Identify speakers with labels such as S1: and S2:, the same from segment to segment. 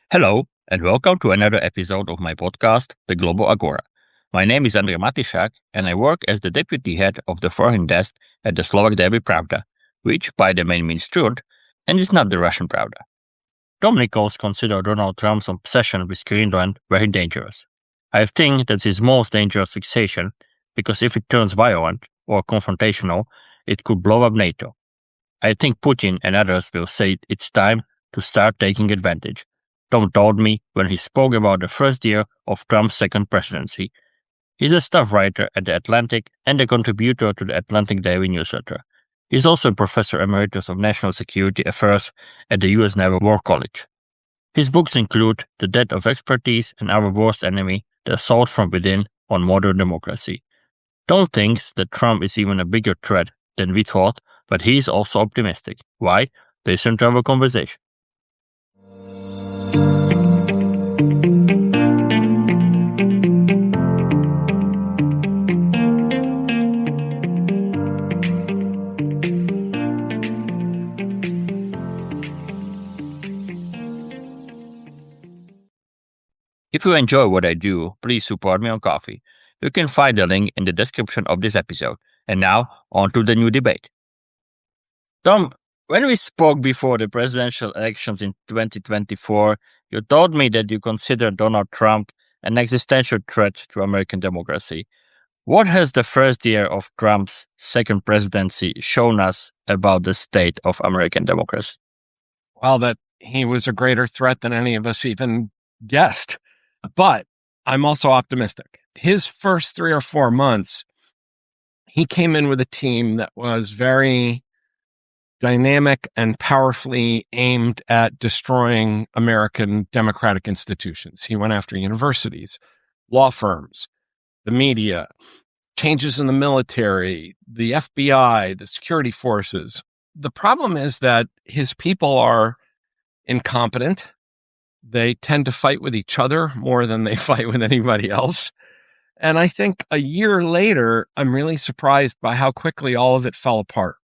S1: Hello, and welcome to another episode of my podcast, The Global Agora. My name is Andrej Matišak, and I work as the deputy head of the foreign desk at the Slovak daily Pravda, which by the name means truth, and is not the Russian Pravda. Tom Nichols considers Donald Trump's obsession with Greenland very dangerous. I think that's his most dangerous fixation, because if it turns violent or confrontational, it could blow up NATO. I think Putin and others will say it's time to start taking advantage. Tom told me when he spoke about the first year of Trump's second presidency. He's a staff writer at The Atlantic and a contributor to the Atlantic Daily newsletter. He's also a professor emeritus of national security affairs at the U.S. Naval War College. His books include The Death of Expertise and Our Worst Enemy, The Assault from Within on Modern Democracy. Tom thinks that Trump is even a bigger threat than we thought, but he is also optimistic. Why? Listen to our conversation. If you enjoy what I do, please support me on Coffee. You can find the link in the description of this episode. And now, on to the new debate. Tom, when we spoke before the presidential elections in 2024, you told me that you consider Donald Trump an existential threat to American democracy. What has the first year of Trump's second presidency shown us about the state of American democracy?
S2: Well, that he was a greater threat than any of us even guessed. But I'm also optimistic. His first 3 or 4 months, he came in with a team that was very dynamic and powerfully aimed at destroying American democratic institutions. He went after universities, law firms, the media, changes in the military, the FBI, the security forces. The problem is that his people are incompetent. They tend to fight with each other more than they fight with anybody else. And I think a year later, I'm really surprised by how quickly all of it fell apart.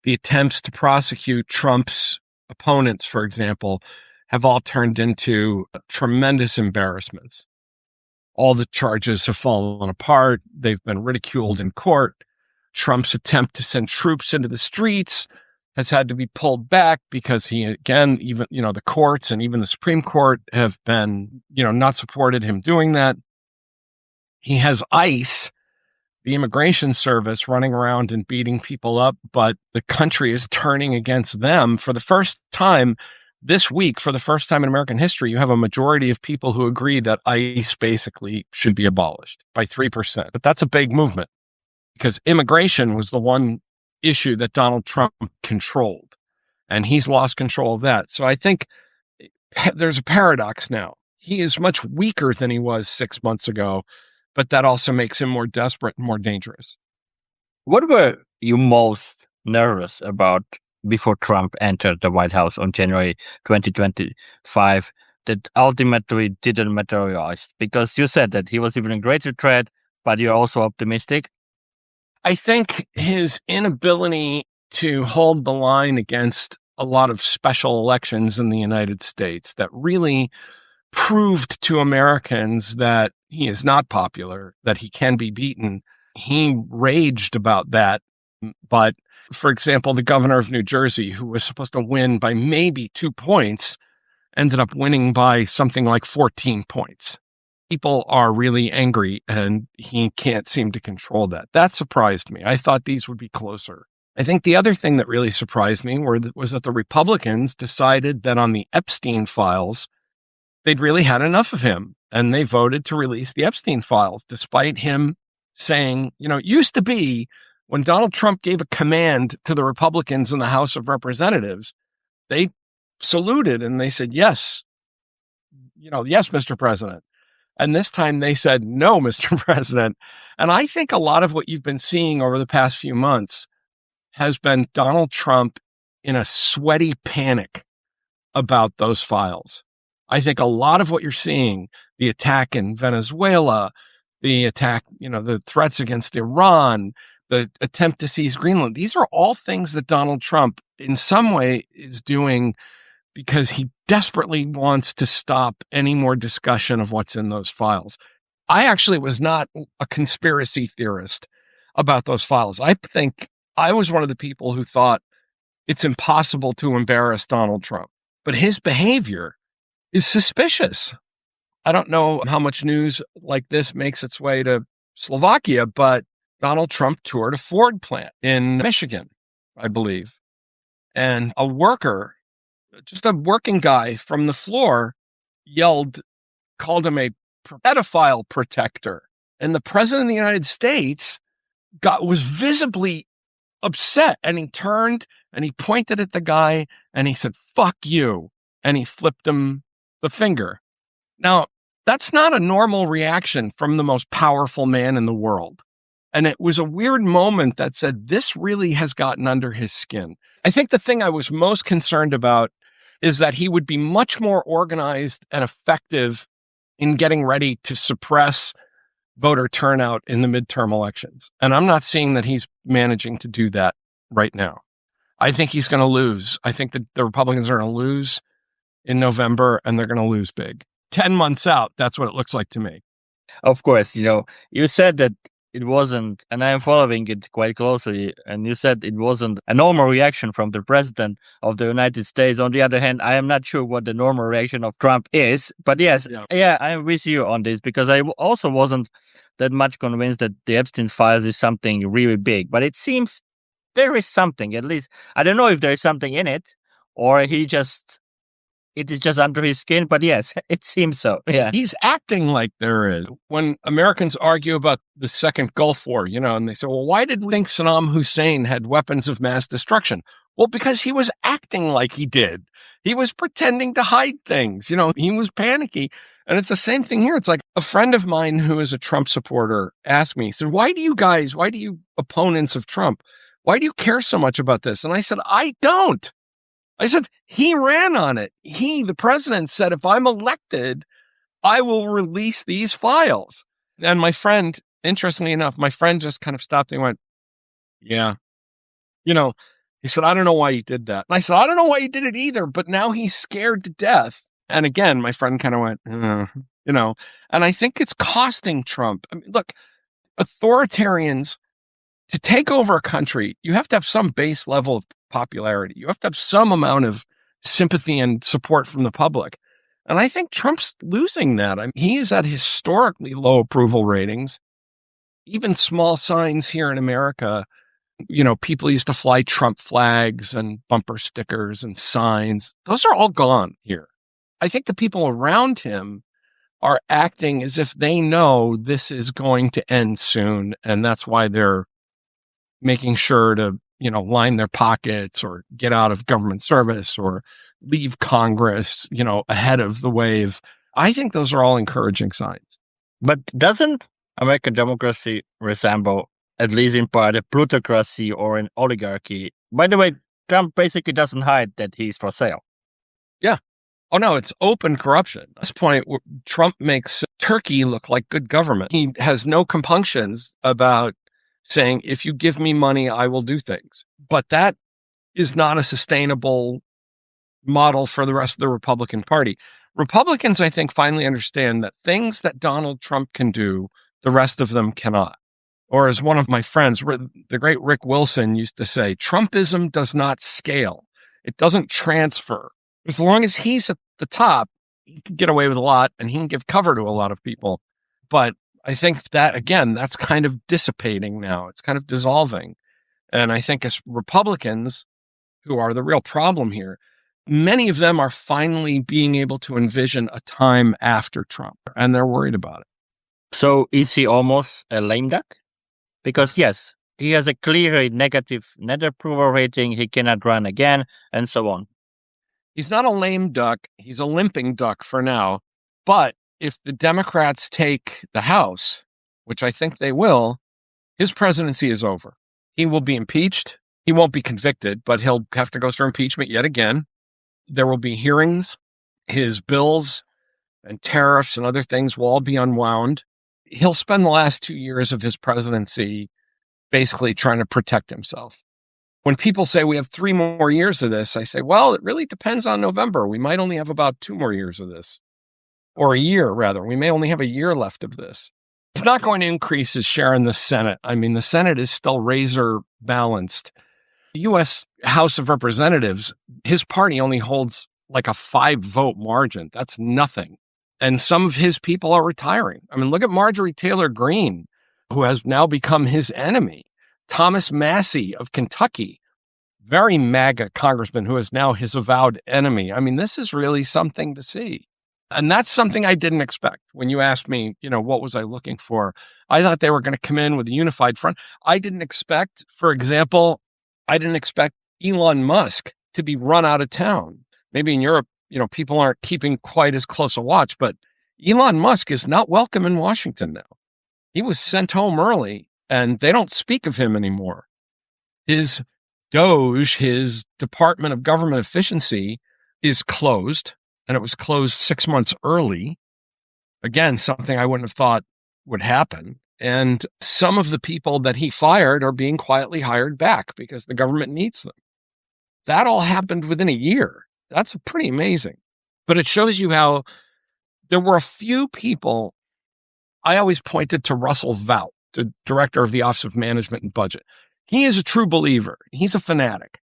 S2: The attempts to prosecute Trump's opponents, for example, have all turned into tremendous embarrassments. All the charges have fallen apart. They've been ridiculed in court. Trump's attempt to send troops into the streets has had to be pulled back because the courts and even the Supreme Court have been, not supported him doing that. He has ICE, the immigration service, running around and beating people up, but the country is turning against them. For the first time this week, for the first time in American history, you have a majority of people who agree that ICE basically should be abolished by 3%. But that's a big movement because immigration was the one issue that Donald Trump controlled, and he's lost control of that. So I think there's a paradox now. He is much weaker than he was 6 months ago, but that also makes him more desperate and more dangerous.
S1: What were you most nervous about before Trump entered the White House on January 2025 that ultimately didn't materialize? Because you said that he was even a greater threat, but you're also optimistic.
S2: I think his inability to hold the line against a lot of special elections in the United States that really proved to Americans that he is not popular, that he can be beaten. He raged about that. But, for example, the governor of New Jersey, who was supposed to win by maybe 2 points, ended up winning by something like 14 points. People are really angry, and he can't seem to control that. That surprised me. I thought these would be closer. I think the other thing that really surprised me was that the Republicans decided that on the Epstein files, they'd really had enough of him, and they voted to release the Epstein files, despite him saying, it used to be when Donald Trump gave a command to the Republicans in the House of Representatives, they saluted and they said, yes, yes, Mr. President. And this time they said, no, Mr. President. And I think a lot of what you've been seeing over the past few months has been Donald Trump in a sweaty panic about those files. I think a lot of what you're seeing, the attack in Venezuela, the attack, the threats against Iran, the attempt to seize Greenland, these are all things that Donald Trump in some way is doing because he desperately wants to stop any more discussion of what's in those files. I actually was not a conspiracy theorist about those files. I think I was one of the people who thought it's impossible to embarrass Donald Trump, but his behavior is suspicious. I don't know how much news like this makes its way to Slovakia, but Donald Trump toured a Ford plant in Michigan, I believe. And a worker, just a working guy from the floor, called him a pedophile protector. And the president of the United States was visibly upset, and he turned and he pointed at the guy and he said, "Fuck you." And he flipped him the finger. Now, that's not a normal reaction from the most powerful man in the world. And it was a weird moment that said, this really has gotten under his skin. I think the thing I was most concerned about is that he would be much more organized and effective in getting ready to suppress voter turnout in the midterm elections. And I'm not seeing that he's managing to do that right now. I think he's going to lose. I think that the Republicans are going to lose in November, and they're going to lose big. 10 months out, that's what it looks like to me.
S1: Of course, you said that it wasn't, and I am following it quite closely, and you said it wasn't a normal reaction from the president of the United States. On the other hand, I am not sure what the normal reaction of Trump is, but yes, yeah, I am with you on this, because I also wasn't that much convinced that the Epstein files is something really big, but it seems there is something, at least. I don't know if there is something in it, or it is just under his skin, but yes, it seems so. Yeah.
S2: He's acting like there is. When Americans argue about the second Gulf War, and they say, well, why did we think Saddam Hussein had weapons of mass destruction? Well, because he was acting like he did. He was pretending to hide things. He was panicky. And it's the same thing here. It's like a friend of mine who is a Trump supporter asked me, he said, why do you opponents of Trump, why do you care so much about this? And I said, I don't. I said, he ran on it. The president said, if I'm elected, I will release these files. And my friend, interestingly enough, just kind of stopped and went, yeah. He said, I don't know why he did that. And I said, I don't know why he did it either, but now he's scared to death. And again, my friend kind of went, and I think it's costing Trump. I mean, look, authoritarians, to take over a country, you have to have some base level of popularity. You have to have some amount of sympathy and support from the public. And I think Trump's losing that. I mean, he is at historically low approval ratings. Even small signs here in America, people used to fly Trump flags and bumper stickers and signs. Those are all gone here. I think the people around him are acting as if they know this is going to end soon. And that's why they're making sure to line their pockets or get out of government service or leave Congress, ahead of the wave. I think those are all encouraging signs.
S1: But doesn't American democracy resemble, at least in part, a plutocracy or an oligarchy? By the way, Trump basically doesn't hide that he's for sale.
S2: Yeah. Oh, no, it's open corruption. At this point, Trump makes Turkey look like good government. He has no compunctions about saying, if you give me money, I will do things. But that is not a sustainable model for the rest of the Republican Party. Republicans, I think, finally understand that things that Donald Trump can do, the rest of them cannot. Or as one of my friends, the great Rick Wilson, used to say, Trumpism does not scale. It doesn't transfer. As long as he's at the top, he can get away with a lot and he can give cover to a lot of people. But I think that, again, that's kind of dissipating now. It's kind of dissolving. And I think as Republicans, who are the real problem here, many of them are finally being able to envision a time after Trump, and they're worried about it.
S1: So is he almost a lame duck? Because yes, he has a clearly negative net approval rating, he cannot run again, and so on.
S2: He's not a lame duck. He's a limping duck for now. But if the Democrats take the House, which I think they will, his presidency is over. He will be impeached. He won't be convicted, but he'll have to go through impeachment yet again. There will be hearings. His bills and tariffs and other things will all be unwound. He'll spend the last 2 years of his presidency basically trying to protect himself. When people say we have 3 more years of this, I say, well, it really depends on November. We might only have about 2 more years of this. Or a year, rather. We may only have a year left of this. It's not going to increase his share in the Senate. I mean, the Senate is still razor balanced. The U.S. House of Representatives, his party only holds like a 5-vote margin. That's nothing. And some of his people are retiring. I mean, look at Marjorie Taylor Greene, who has now become his enemy. Thomas Massey of Kentucky, very MAGA congressman who is now his avowed enemy. I mean, this is really something to see. And that's something I didn't expect. When you asked me, what was I looking for? I thought they were going to come in with a unified front. I didn't expect, for example, Elon Musk to be run out of town. Maybe in Europe, people aren't keeping quite as close a watch, but Elon Musk is not welcome in Washington now. He was sent home early and they don't speak of him anymore. His DOGE, his Department of Government Efficiency, is closed, and it was closed 6 months early. Again, something I wouldn't have thought would happen. And some of the people that he fired are being quietly hired back because the government needs them. That all happened within a year. That's pretty amazing. But it shows you how there were a few people. I always pointed to Russell Vought, the director of the Office of Management and Budget. He is a true believer. He's a fanatic,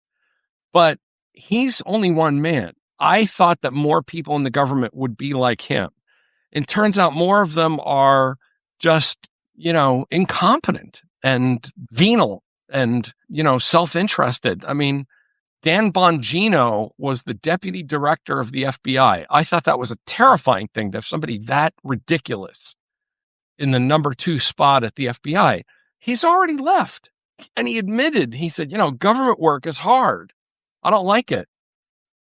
S2: but he's only one man. I thought that more people in the government would be like him. It turns out more of them are just, incompetent and venal and, self-interested. I mean, Dan Bongino was the deputy director of the FBI. I thought that was a terrifying thing to have somebody that ridiculous in the number 2 spot at the FBI. He's already left. And he admitted, he said, government work is hard. I don't like it.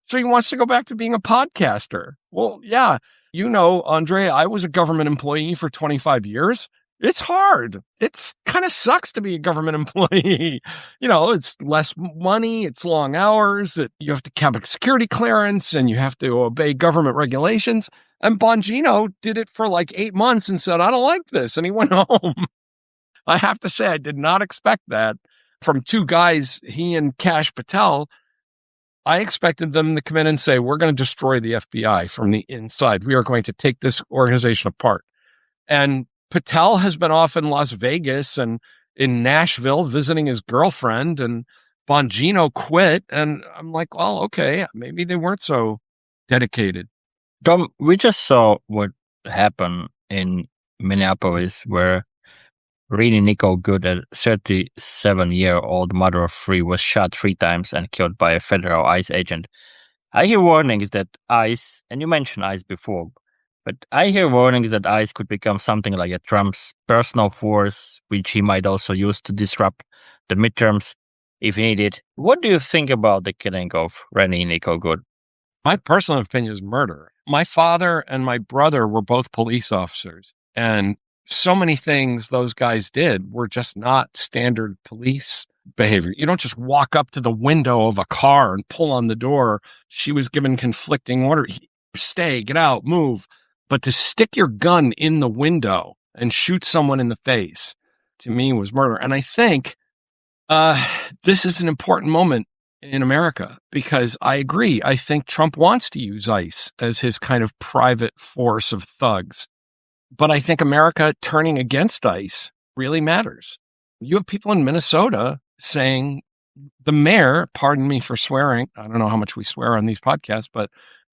S2: So he wants to go back to being a podcaster. Well, yeah, Andre, I was a government employee for 25 years. It's hard. It's kind of sucks to be a government employee. It's less money. It's long hours. You have to have a security clearance and you have to obey government regulations. And Bongino did it for like 8 months and said, I don't like this. And he went home. I have to say, I did not expect that from 2 guys, he and Kash Patel. I expected them to come in and say, we're going to destroy the FBI from the inside. We are going to take this organization apart. And Patel has been off in Las Vegas and in Nashville visiting his girlfriend, and Bongino quit. And I'm like, well, okay, maybe they weren't so dedicated.
S1: Tom, we just saw what happened in Minneapolis, where Renee Nicole Good, a 37-year-old mother of 3, was shot 3 times and killed by a federal ICE agent. I hear warnings that ICE, and you mentioned ICE before, but I hear warnings that ICE could become something like a Trump's personal force, which he might also use to disrupt the midterms if needed. What do you think about the killing of Renee Nicole Good?
S2: My personal opinion is murder. My father and my brother were both police officers, and so many things those guys did were just not standard police behavior. You don't just walk up to the window of a car and pull on the door. She was given conflicting orders. Stay, get out, move. But to stick your gun in the window and shoot someone in the face, to me, was murder. And I think this is an important moment in America because I agree. I think Trump wants to use ICE as his kind of private force of thugs. But I think America turning against ICE really matters. You have people in Minnesota saying, the mayor, pardon me for swearing, I don't know how much we swear on these podcasts, but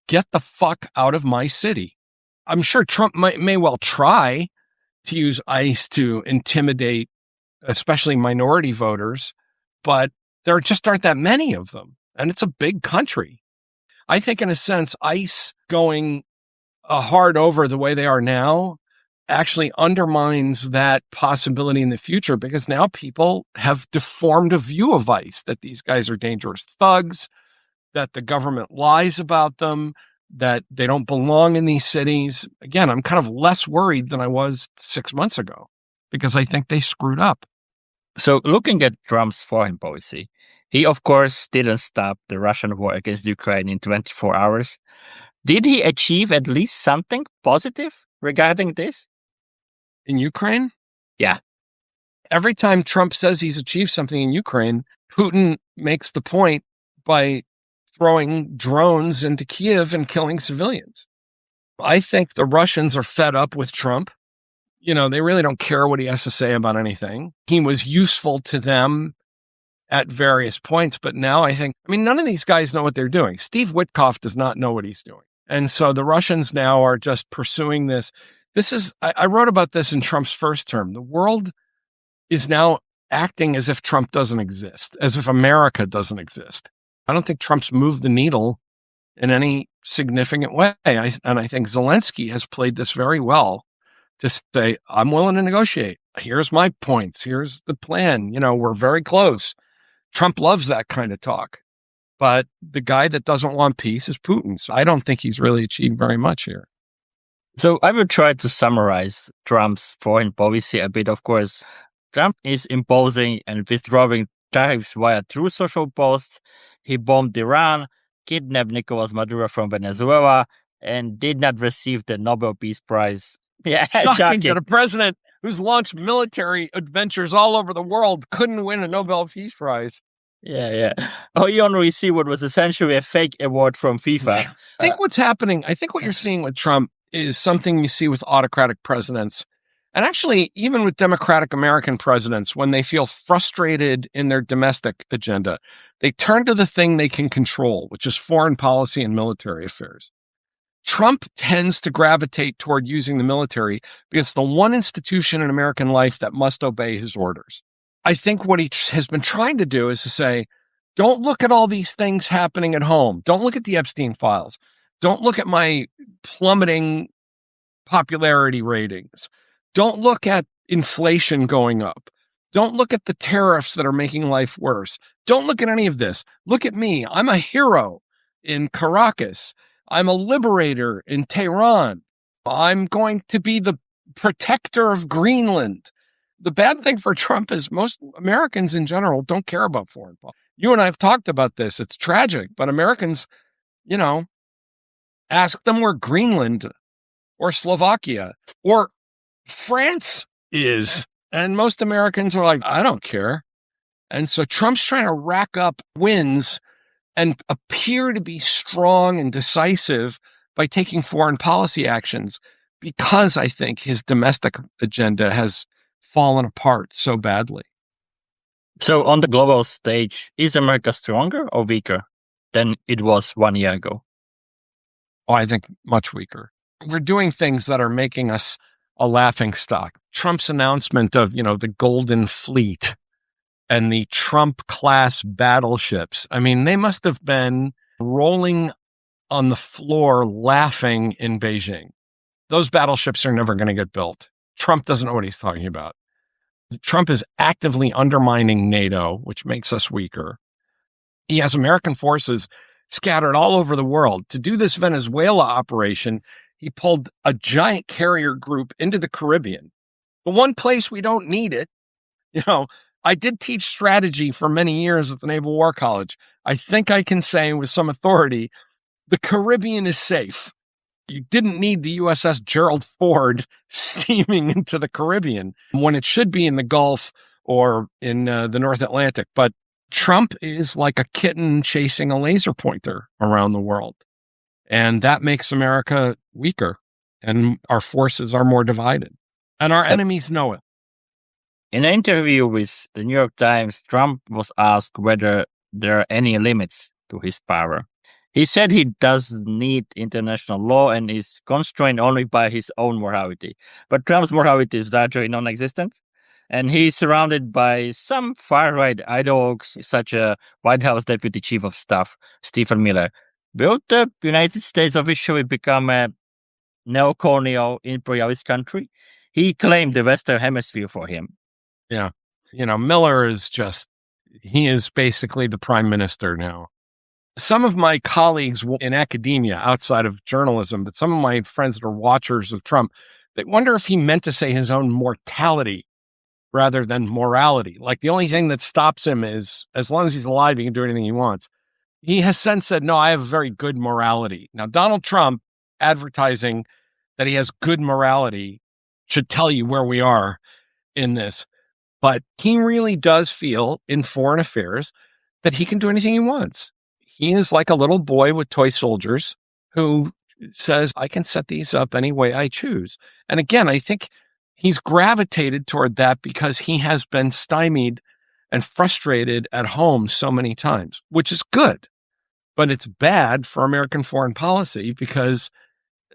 S2: get the fuck out of my city. I'm sure Trump may well try to use ICE to intimidate, especially minority voters, but there just aren't that many of them. And it's a big country. I think in a sense, ICE going hard over the way they are now actually undermines that possibility in the future because now people have deformed a view of ICE, that these guys are dangerous thugs, that the government lies about them, that they don't belong in these cities. Again, I'm kind of less worried than I was 6 months ago because I think they screwed up.
S1: So looking at Trump's foreign policy, he, of course, didn't stop the Russian war against Ukraine in 24 hours. Did he achieve at least something positive regarding this?
S2: In Ukraine?
S1: Yeah.
S2: Every time Trump says he's achieved something in Ukraine, Putin, makes the point by throwing drones into Kiev and killing civilians. I think the Russians are fed up with Trump. They really don't care what he has to say about anything. He was useful to them at various points, but now none of these guys know what they're doing. Steve Witkoff does not know what he's doing. And so the Russians now are just pursuing this. I wrote about this in Trump's first term. The world is now acting as if Trump doesn't exist, as if America doesn't exist. I don't think Trump's moved the needle in any significant way. I think Zelensky has played this very well to say, I'm willing to negotiate. Here's my points. Here's the plan. We're very close. Trump loves that kind of talk. But the guy that doesn't want peace is Putin. So I don't think he's really achieved very much here.
S1: So I will try to summarize Trump's foreign policy a bit. Of course, Trump is imposing and withdrawing tariffs via true social posts. He bombed Iran, kidnapped Nicolas Maduro from Venezuela, and did not receive the Nobel Peace Prize. Yeah,
S2: shocking that a president who's launched military adventures all over the world couldn't win a Nobel Peace Prize.
S1: Yeah. Oh, he only received what was essentially a fake award from FIFA.
S2: I think what's happening, what you're seeing with Trump is something you see with autocratic presidents. And actually, even with democratic American presidents, when they feel frustrated in their domestic agenda, they turn to the thing they can control, which is foreign policy and military affairs. Trump tends to gravitate toward using the military because it's the one institution in American life that must obey his orders. I think what he has been trying to do is to say, don't look at all these things happening at home. Don't look at the Epstein files. Don't look at my plummeting popularity ratings. Don't look at inflation going up. Don't look at the tariffs that are making life worse. Don't look at any of this. Look at me. I'm a hero in Caracas. I'm a liberator in Tehran. I'm going to be the protector of Greenland. The bad thing for Trump is most Americans in general don't care about foreign policy. You and I have talked about this. It's tragic, but Americans, ask them where Greenland or Slovakia or France is. And most Americans are like, I don't care. And so Trump's trying to rack up wins and appear to be strong and decisive by taking foreign policy actions because I think his domestic agenda has fallen apart so badly.
S1: So on the global stage, is America stronger or weaker than it was 1 year ago?
S2: Oh, I think much weaker. We're doing things that are making us a laughingstock. Trump's announcement of, the Golden Fleet and the Trump-class battleships. They must have been rolling on the floor laughing in Beijing. Those battleships are never going to get built. Trump doesn't know what he's talking about. Trump is actively undermining NATO, which makes us weaker. He has American forces scattered all over the world. To do this Venezuela operation, he pulled a giant carrier group into the Caribbean. The one place we don't need it, I did teach strategy for many years at the Naval War College. I think I can say with some authority, the Caribbean is safe. You didn't need the USS Gerald Ford steaming into the Caribbean when it should be in the Gulf or in the North Atlantic. But Trump is like a kitten chasing a laser pointer around the world. And that makes America weaker, and our forces are more divided. And our enemies know it.
S1: In an interview with the New York Times, Trump was asked whether there are any limits to his power. He said he doesn't need international law and is constrained only by his own morality. But Trump's morality is largely non-existent. And he's surrounded by some far-right ideologues, such as White House Deputy Chief of Staff Stephen Miller. Will the United States officially become a neocolonial imperialist country? He claimed the Western Hemisphere for him.
S2: Yeah. Miller is he is basically the prime minister now. Some of my colleagues in academia, outside of journalism, but some of my friends that are watchers of Trump, they wonder if he meant to say his own mortality rather than morality. Like the only thing that stops him is, as long as he's alive, he can do anything he wants. He has since said, no, I have very good morality. Now, Donald Trump advertising that he has good morality should tell you where we are in this. But he really does feel in foreign affairs that he can do anything he wants. He is like a little boy with toy soldiers who says, I can set these up any way I choose. And again, I think he's gravitated toward that because he has been stymied and frustrated at home so many times, which is good. But it's bad for American foreign policy because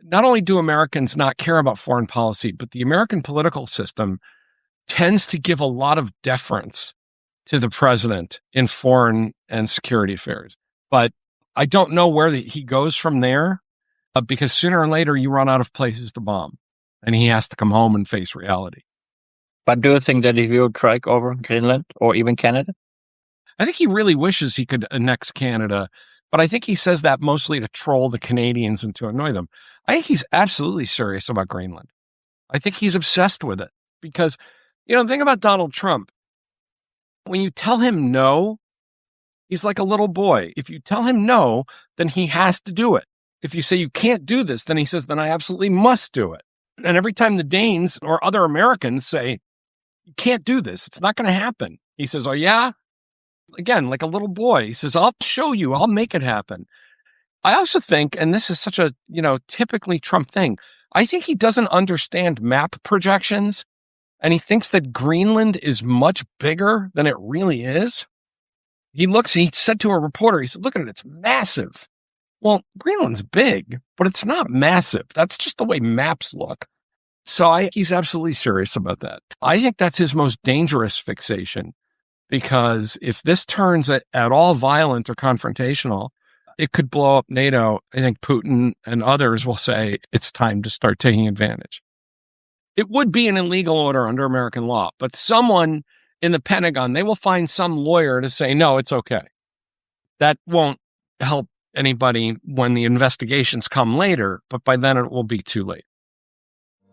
S2: not only do Americans not care about foreign policy, but the American political system tends to give a lot of deference to the president in foreign and security affairs. But I don't know where he goes from there because sooner or later you run out of places to bomb and he has to come home and face reality.
S1: But do you think that he will strike over Greenland or even Canada?
S2: I think he really wishes he could annex Canada, but I think he says that mostly to troll the Canadians and to annoy them. I think he's absolutely serious about Greenland. I think he's obsessed with it because, the thing about Donald Trump, when you tell him no, he's like a little boy. If you tell him no, then he has to do it. If you say you can't do this, then he says, then I absolutely must do it. And every time the Danes or other Americans say, you can't do this, it's not going to happen, he says, oh yeah? Again, like a little boy, he says, I'll show you, I'll make it happen. I also think, and this is such a, typically Trump thing, I think he doesn't understand map projections, and he thinks that Greenland is much bigger than it really is. He said to a reporter, he said, look at it, it's massive. Well, Greenland's big, but it's not massive. That's just the way maps look. So he's absolutely serious about that. I think that's his most dangerous fixation, because if this turns at all violent or confrontational, it could blow up NATO. I think Putin and others will say it's time to start taking advantage. It would be an illegal order under American law, but someone in the Pentagon, they will find some lawyer to say, no, it's okay. That won't help anybody when the investigations come later, but by then it will be too late.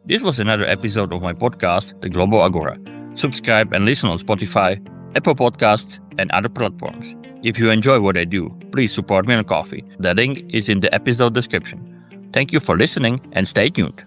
S1: This was another episode of my podcast, The Global Agora. Subscribe and listen on Spotify, Apple Podcasts, and other platforms. If you enjoy what I do, please support me on Ko-fi. The link is in the episode description. Thank you for listening and stay tuned.